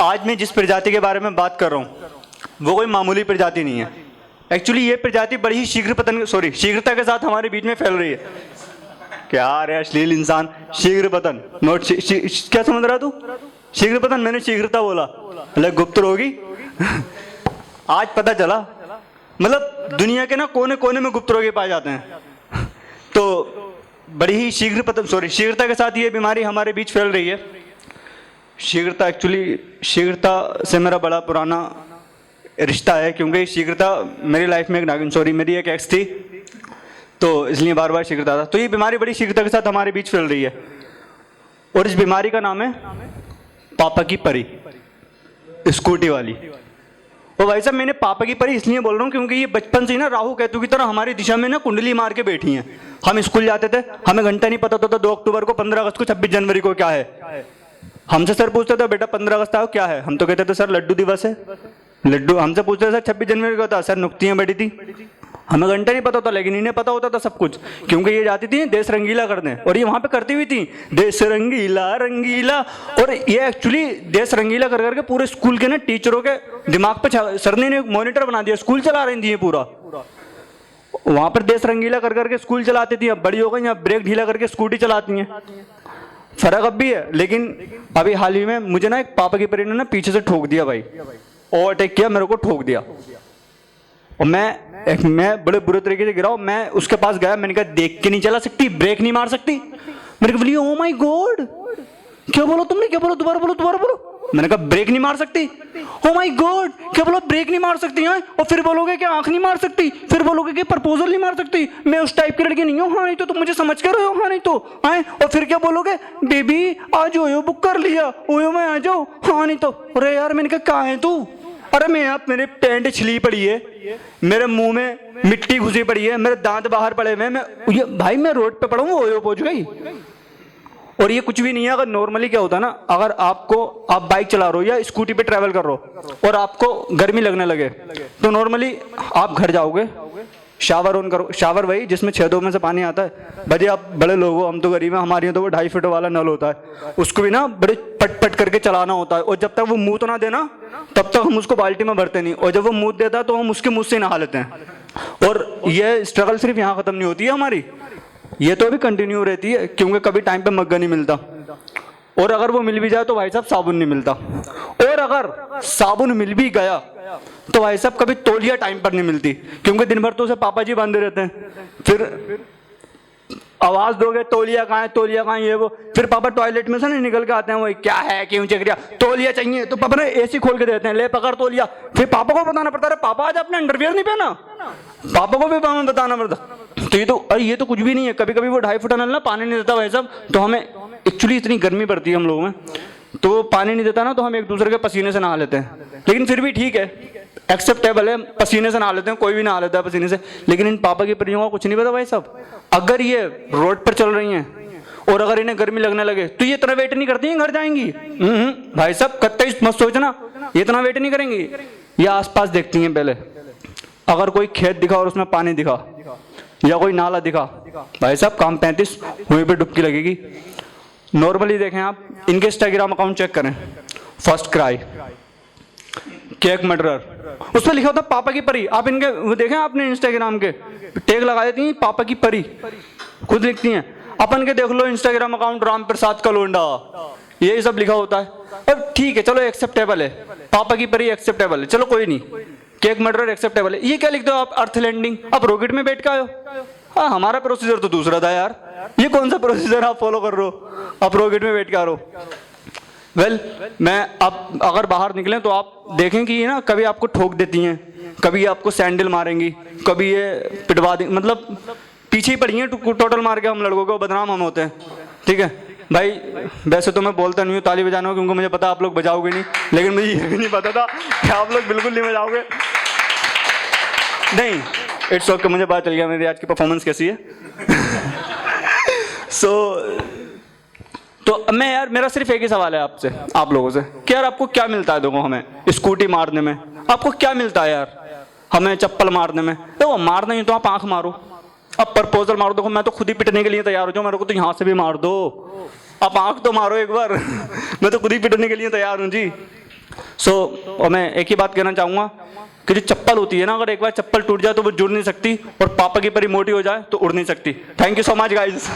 आज मैं जिस प्रजाति के बारे में बात कर रहा हूँ वो कोई मामूली प्रजाति नहीं है। एक्चुअली ये प्रजाति बड़ी ही शीघ्रता के साथ हमारे बीच में फैल रही है। क्या रे अश्लील इंसान, शीघ्र पतन नोट क्या समझ रहा तू? शीघ्र पतन, मैंने शीघ्रता बोला, मतलब गुप्त रोगी। आज पता चला, मतलब दुनिया के ना कोने कोने में गुप्त रोगी पाए जाते हैं। तो बड़ी ही शीघ्रता के साथ ये बीमारी हमारे बीच फैल रही है। शीघ्रता से मेरा बड़ा पुराना रिश्ता है, क्योंकि शीघ्रता मेरी लाइफ में मेरी एक एक्स थी, तो इसलिए बार बार शीघ्रता था। तो ये बीमारी बड़ी शीघ्रता के साथ हमारे बीच फैल रही है, और इस बीमारी का नाम है पापा की परी, स्कूटी वाली। और भाई साहब, मैंने पापा की परी इसलिए बोल रहा हूँ क्योंकि ये बचपन से ही ना राहु केतु की तरह हमारी दिशा में ना कुंडली मार के बैठी हैं। हम स्कूल जाते थे, हमें घंटा नहीं पता था 2 अक्टूबर को, 15 अगस्त को, 26 जनवरी को क्या है। हमसे सर पूछते थे बेटा 15 अगस्त आओ क्या है, हम तो कहते थे सर लड्डू दिवस है। लड्डू हमसे पूछते थे सर 26 जनवरी को होता, सर नुक्तियाँ बैठी थी। हमें घंटा नहीं पता होता, लेकिन इन्हें पता होता था सब कुछ, क्योंकि ये जाती थी देश रंगीला करने, और ये वहां पे करती हुई थी देश रंगीला रंगीला। और ये एक्चुअली देश रंगीला कर करके पूरे स्कूल के ना टीचरों के दिमाग पे सर ने मॉनिटर बना दिया, स्कूल चला रही थी ये पूरा। वहां पर देश रंगीला कर करके स्कूल चलाती थी, अब बड़ी हो गई, अब ब्रेक ढीला करके स्कूटी चलाती हैं। फर्क अब भी है, लेकिन अभी हाल ही में मुझे ना एक पापा की परी ने ना पीछे से ठोक दिया भाई, ओवरटेक किया, मेरे को ठोक दिया, और मैं बड़े बुरे तरीके से गिरा। मैं उसके पास गया, मैंने कहा देख के नहीं चला सकती, ब्रेक नहीं मार सकती? मेरे को बोली ओ माय गॉड, क्या बोलो तुमने, क्या बोलो, दोबारा बोलो। मैंने कहा ब्रेक नहीं मार सकती। ओ माय गॉड, क्या बोलो, ब्रेक नहीं मार सकती है? और फिर बोलोगे कि आंख नहीं मार सकती, फिर बोलोगे कि प्रपोजल नहीं मार सकती, मैं उस टाइप की लड़की नहीं हूँ। हाँ नहीं तो तुम मुझे समझ कर रहे हो, हाँ नहीं तो आए। और फिर क्या बोलोगे, बेबी आज ओयो बुक कर लिया, ओयो में आ जाओ, हाँ नहीं तो। अरे यार, मैंने कहा कहाँ है तू? अरे मैं आप, मेरे पैंट छिली पड़ी है, मेरे मुंह में मिट्टी घुसी पड़ी है, मेरे दांत बाहर पड़े हुए हैं, भाई मैं रोड पे पड़ा हूँ, ओयो पहुंच गई। और ये कुछ भी नहीं है। अगर नॉर्मली क्या होता है ना, अगर आप बाइक चला रहे हो या स्कूटी पे ट्रैवल कर रहे हो और आपको गर्मी लगने लगे, तो नॉर्मली आप घर जाओगे, शावर ऑन करो, शावर वही जिसमें 6 में से पानी आता है। भले आप बड़े लोग हो, हम तो गरीब हैं, हमारे यहाँ तो वो 2.5 फीट वाला नल होता है, उसको भी ना बड़े पट करके चलाना होता है, और जब तक वो मुंह तो ना देना तब तक हम उसको बाल्टी में भरते नहीं, और जब वो मुंह देता है तो हम उसके मुंह से नहा लेते हैं। और ये स्ट्रगल सिर्फ यहाँ खत्म नहीं होती है हमारी, ये तो अभी कंटिन्यू रहती है, क्योंकि कभी टाइम पे मग्गा नहीं मिलता, और अगर वो मिल भी जाए तो भाई साहब साबुन नहीं मिलता, और अगर साबुन मिल भी गया तो भाई साहब कभी तौलिया टाइम पर नहीं मिलती, क्योंकि दिन भर तो उसे पापा जी बांधे रहते हैं। फिर आवाज दोगे तौलिया कहाँ है ये वो, फिर पापा टॉयलेट में से नहीं निकल के आते हैं, वही क्या है क्यों चेक रिया, तौलिया चाहिए, तो पापा ने एसी खोल के देते हैं, ले पकड़ तौलिया। फिर पापा को बताना पड़ता है, पापा आज आपने अंडरवियर नहीं पहना, पापा को भी बताना पड़ता। तो ये तो कुछ भी नहीं है। कभी कभी वो 2.5 फुट नल ना पानी नहीं देता भाई साहब, तो हमें एक्चुअली इतनी गर्मी पड़ती है हम लोगों में, तो वो पानी नहीं देता ना, तो हम एक दूसरे के पसीने से नहा लेते हैं, लेकिन फिर भी ठीक है, एक्सेप्टेबल है, पसीने से नहा लेते हैं, कोई भी नहा लेता है पसीने से। लेकिन इन पापा की परियों का कुछ नहीं पता भाई साहब। अगर ये रोड पर चल रही हैं और अगर इन्हें गर्मी लगने लगे तो ये इतना वेट नहीं करती हैं, घर जाएंगी। भाई साहब कतई मत सोचना, ये इतना वेट नहीं करेंगी, ये आसपास देखती हैं पहले। अगर कोई खेत दिखा और उसमें पानी दिखा या कोई नाला दिखा, भाई साहब काम 35, वहीं पे डुबकी लगेगी। नॉर्मली देखें आप, इनके इंस्टाग्राम अकाउंट चेक करें, फर्स्ट क्राई, केक मर्डरर, उसमें लिखा होता पापा की परी। आप इनके वो देखें आपने इंस्टाग्राम के टैग लगा देती हैं पापा की परी, खुद लिखती हैं। अपन के देख लो इंस्टाग्राम अकाउंट राम प्रसाद कलोंडा, यही सब लिखा होता है। अब ठीक है चलो एक्सेप्टेबल है, पापा की परी एक्सेप्टेबल है, चलो कोई नहीं, केक मर्डरर एक्सेप्टेबल है। ये क्या लिखते हो आप, अर्थ लैंडिंग, आप रॉकेट में बैठ के आए हो। हाँ हमारा प्रोसीजर तो दूसरा था यार, ये कौन सा प्रोसीजर आप फॉलो कर रहे हो, आप रॉकेट में बैठ के आ रहे हो। वेल मैं आप अगर बाहर निकलें तो आप देखें कि ये ना कभी आपको ठोक देती हैं, कभी आपको सैंडल मारेंगी, कभी ये पिटवा देंगी, मतलब पीछे ही पड़ी हैं टोटल मार के। हम लड़कों को बदनाम हम होते हैं, ठीक है भाई। वैसे तो मैं बोलता नहीं हूँ ताली बजाने को, क्योंकि मुझे पता आप लोग बजाओगे नहीं, लेकिन मुझे ये भी नहीं पता था कि आप लोग बिल्कुल नहीं बजाओगे। नहीं इट्स ओके, मुझे पता चल गया मेरी आज की परफॉर्मेंस कैसी है। तो मैं यार, मेरा सिर्फ एक ही सवाल है आपसे, आप लोगों से, कि यार आपको क्या मिलता है? देखो हमें स्कूटी मारने में आपको क्या मिलता है यार? हमें चप्पल मारने में, देखो मारना ही तो आप आंख मारो, अब प्रपोजल मारो। देखो मैं तो खुद ही पिटने के लिए तैयार हो जाऊँ, मेरे को तो यहाँ से भी मार दो, आप आंख तो मारो एक बार। मैं तो खुद ही पिटने के लिए तैयार हूँ जी। और मैं एक ही बात कहना चाहूँगा कि जो चप्पल होती है ना, अगर एक बार चप्पल टूट जाए तो वो जुड़ नहीं सकती, और पापा की परी मोटी हो जाए तो उड़ नहीं सकती। Thank you so much guys.